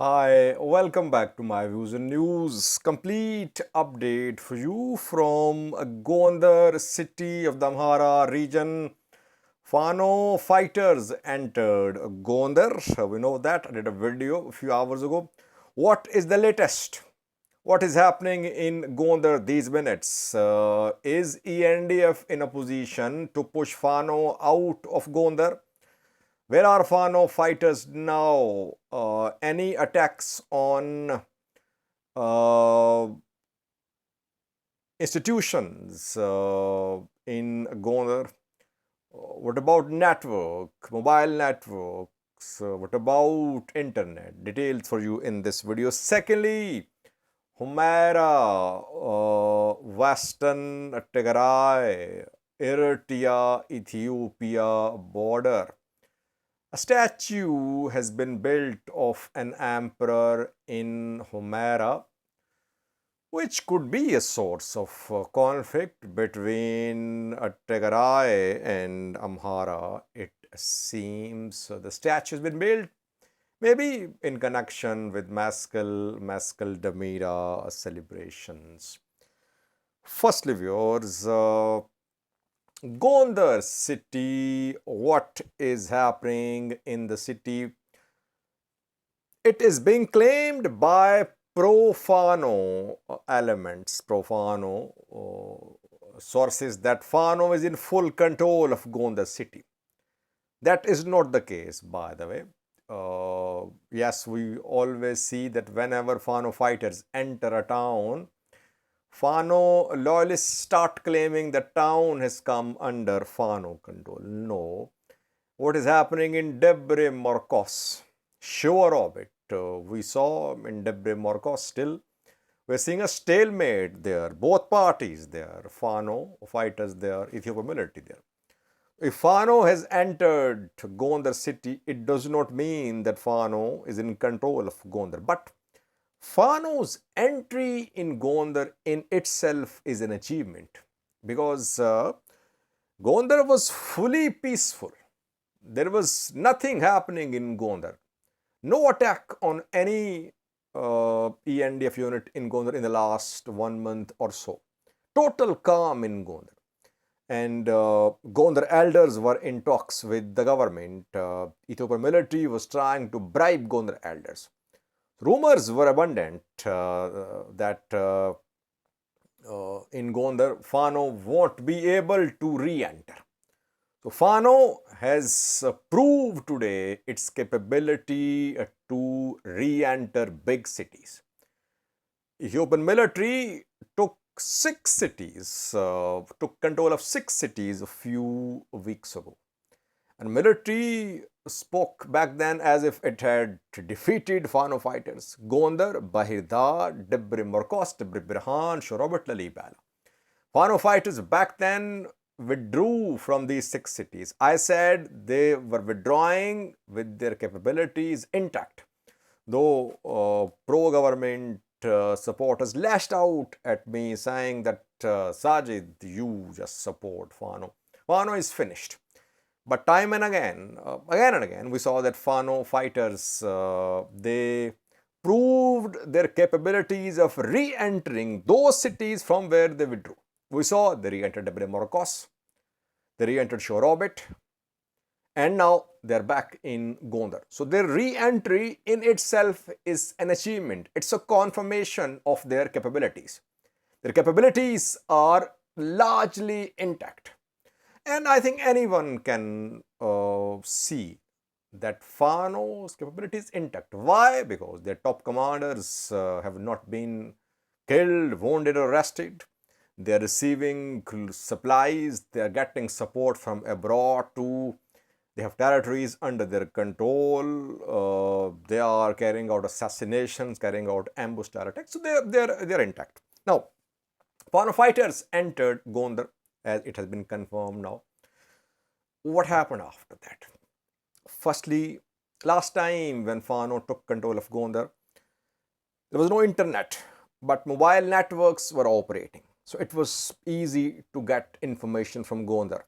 Hi, welcome back to my views and news. Complete update for you from Gondar city of the Amhara region. Fano fighters entered Gondar. We know that. I did a video a few hours ago. What is the latest? What is happening in Gondar these minutes? Is ENDF in a position to push Fano out of Gondar? Where are Fano fighters now? Any attacks on uh, institutions in Gondar? What about network, mobile networks? What about internet? Details for you in this video. Secondly, Humera, Western Tigray, Eritrea, Ethiopia border. A statue has been built of an emperor in Humera, which could be a source of conflict between Tigray and Amhara. It seems the statue has been built maybe in connection with Maskell Damira celebrations. Firstly, viewers, Gondar city, what is happening in the city? It is being claimed by pro-Fano elements, pro-Fano sources that Fano is in full control of Gondar city. That is not the case, by the way. Yes, we always see that whenever Fano fighters enter a town, Fano loyalists start claiming the town has come under Fano control. No. What is happening in Debre Marcos? Sure of it. We saw in Debre Marcos still. We're seeing a stalemate there. Both parties there. Fano fighters there, Ethiopian military there. If Fano has entered Gondar city, it does not mean that Fano is in control of Gondar. But Fano's entry in Gondar in itself is an achievement because Gondar was fully peaceful. There was nothing happening in Gondar. No attack on any ENDF unit in Gondar in the last 1 month or so. Total calm in Gondar. And Gondar elders were in talks with the government. Ethiopian military was trying to bribe Gondar elders. Rumors were abundant that in Gondar, Fano won't be able to re-enter. So Fano has proved today its capability to re-enter big cities. Ethiopian military took took control of 6 cities a few weeks ago. And military spoke back then as if it had defeated Fano fighters. Gondar, Bahirda, Debre Marcos, Debre Birhan, Shorobet, Lalibala. Fano fighters back then withdrew from these 6 cities. I said they were withdrawing with their capabilities intact. Though pro-government supporters lashed out at me saying that Sajid, you just support Fano. Fano is finished. But time and again and again, we saw that Fano fighters, they proved their capabilities of re-entering those cities from where they withdrew. We saw they re-entered Debre Marcos, they re-entered Shorobet, and now they're back in Gondar. So their re-entry in itself is an achievement. It's a confirmation of their capabilities. Their capabilities are largely intact. And I think anyone can see that Fano's capability is intact. Why? Because their top commanders have not been killed, wounded, or arrested. They are receiving supplies. They are getting support from abroad too. They have territories under their control. They are carrying out assassinations, carrying out ambush attacks. So they're intact. Now, Fano fighters entered Gondar, as it has been confirmed now. What happened after that? Firstly, last time when Fano took control of Gondar, there was no internet, but mobile networks were operating. So it was easy to get information from Gondar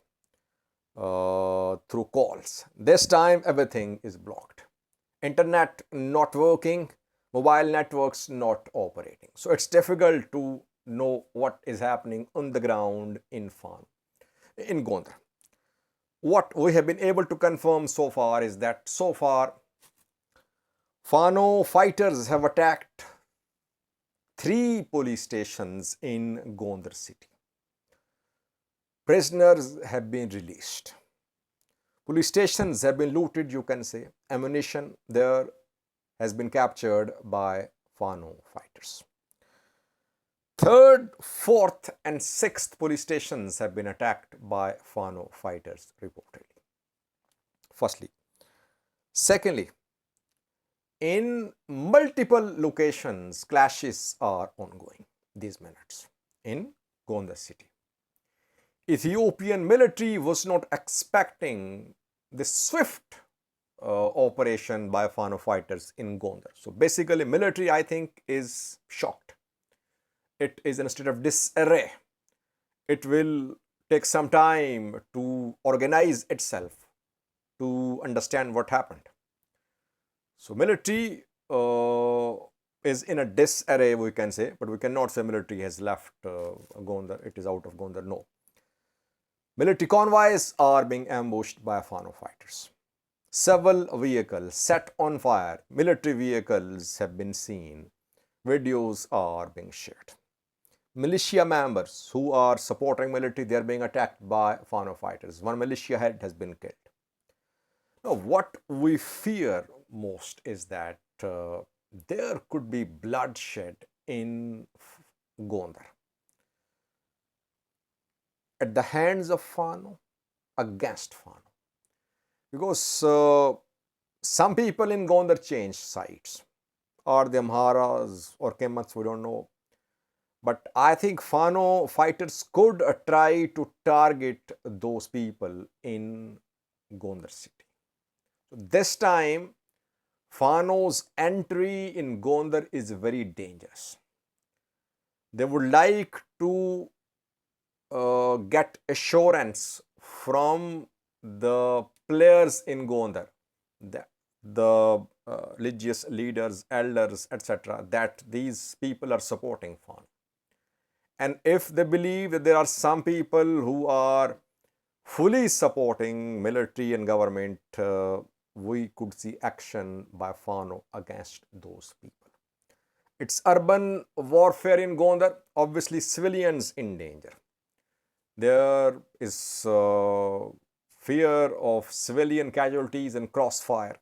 through calls. This time, everything is blocked. Internet not working, mobile networks not operating. So it's difficult to know what is happening on the ground in Fano, in Gondar. What we have been able to confirm so far is that so far Fano fighters have attacked 3 police stations in Gondar city. Prisoners have been released. Police stations have been looted, you can say. Ammunition there has been captured by Fano fighters. Third, fourth, and sixth police stations have been attacked by Fano fighters reportedly. Firstly. Secondly, in multiple locations, clashes are ongoing these minutes in Gondar city. Ethiopian military was not expecting this swift operation by Fano fighters in Gondar. So basically, military, I think, is shocked. It is in a state of disarray. It will take some time to organize itself, to understand what happened. So military is in a disarray, we can say, but we cannot say military has left Gondar. It is out of Gondar. No. Military convoys are being ambushed by Fano fighters. Several vehicles set on fire. Military vehicles have been seen. Videos are being shared. Militia members who are supporting military, they are being attacked by Fano fighters. One militia head has been killed. Now, what we fear most is that there could be bloodshed in Gondar at the hands of Fano against Fano. Because some people in Gondar changed sides, or the Amharas or Kemmats, we don't know. But I think Fano fighters could try to target those people in Gondar city. So this time, Fano's entry in Gondar is very dangerous. They would like to get assurance from the players in Gondar, the religious leaders, elders, etc., that these people are supporting Fano. And if they believe that there are some people who are fully supporting military and government, we could see action by Fano against those people. It's urban warfare in Gondar, obviously civilians in danger. There is fear of civilian casualties and crossfire.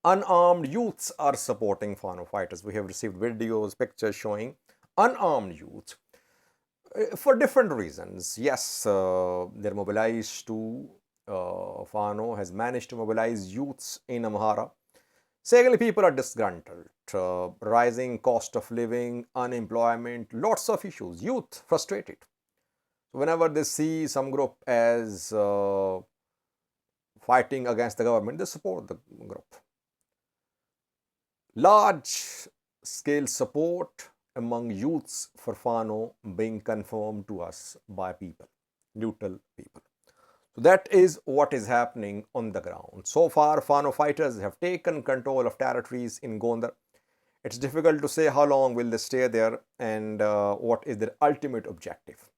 Unarmed youths are supporting Fano fighters. We have received videos, pictures showing unarmed youth for different reasons. Yes, they're mobilized to, Fano has managed to mobilize youths in Amhara. Secondly, people are disgruntled. Rising cost of living, unemployment, lots of issues. Youth frustrated. Whenever they see some group as fighting against the government, they support the group. Large scale support among youths for Fano being confirmed to us by people, neutral people. So that is what is happening on the ground. So far, Fano fighters have taken control of territories in Gondar. It's difficult to say how long will they stay there and what is their ultimate objective.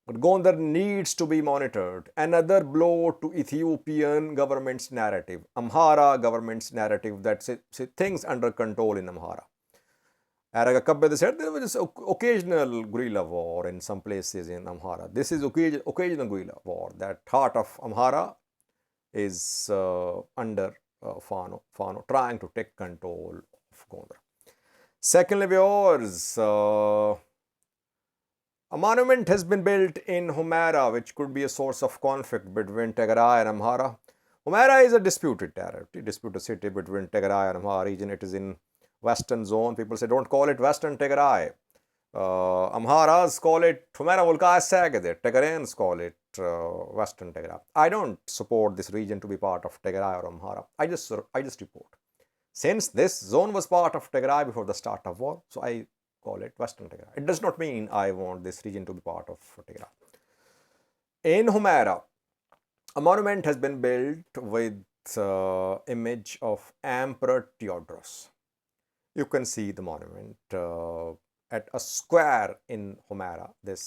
But Gondar needs to be monitored. Another blow to Ethiopian government's narrative, Amhara government's narrative that say things under control in Amhara. Aragakabbe said there was occasional guerrilla war in some places in Amhara. This is occasional guerrilla war. That heart of Amhara is under Fano trying to take control of Gondar. Secondly, viewers, a monument has been built in Humera, which could be a source of conflict between Tigray and Amhara. Humera is a disputed territory, disputed city between Tigray and Amhara region. It is in western zone. People say don't call it Western Tigray. Amharas call it Humera Volka Sagade. Tigrayans call it Western Tigray. I don't support this region to be part of Tigray or Amhara. I just report. Since this zone was part of Tigray before the start of war, so I call it Western Tigray. It does not mean I want this region to be part of Tigray. In Humera, a monument has been built with image of Emperor Theodorus. you can see the monument at a square in Humera. This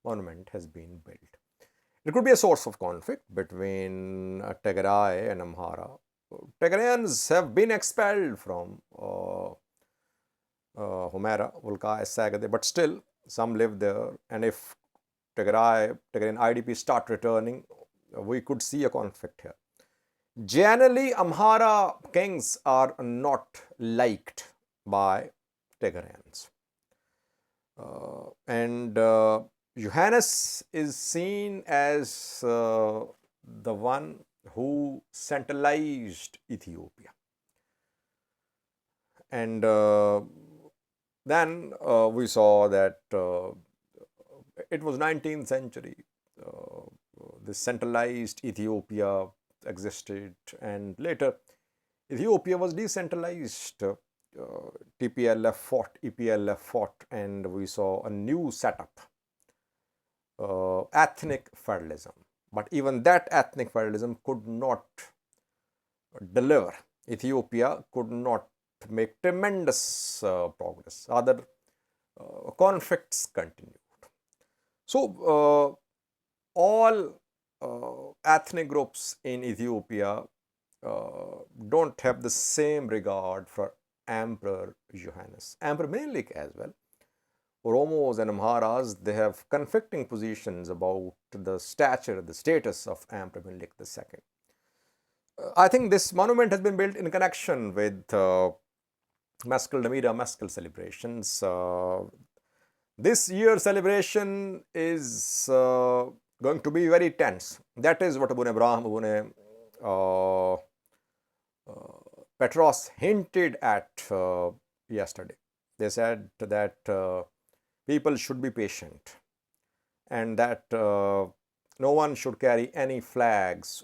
monument has been built. It could be a source of conflict between Tigray and Amhara. Tigrayans have been expelled from Humera, Vulkai, Sagade, but still some live there. And if Tigrayan IDP start returning, we could see a conflict here. Generally, Amhara kings are not liked by Tigrayans. And Johannes is seen as the one who centralized Ethiopia. And then we saw that it was 19th century. This centralized Ethiopia existed, and later Ethiopia was decentralized. TPLF fought, EPLF fought, and we saw a new setup, ethnic federalism. But even that ethnic federalism could not deliver. Ethiopia could not make tremendous progress. Other conflicts continued. So, all ethnic groups in Ethiopia don't have the same regard for Emperor Johannes. Emperor Menelik as well. Oromos and Amharas, they have conflicting positions about the stature, the status of Emperor Menelik II. I think this monument has been built in connection with Meskel Damira Meskel celebrations. This year's celebration is going to be very tense. That is what Abune Abraham, Abune Petros hinted at yesterday. They said that people should be patient and that no one should carry any flags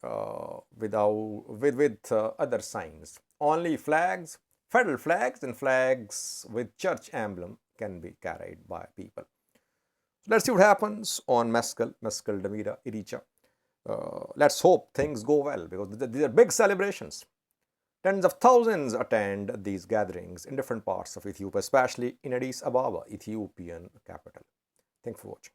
with other signs. Only flags, federal flags and flags with church emblem can be carried by people. Let's see what happens on Meskel Damira, Iricha. Let's hope things go well, because these are big celebrations. Tens of thousands attend these gatherings in different parts of Ethiopia, especially in Addis Ababa, Ethiopian capital. Thanks for watching.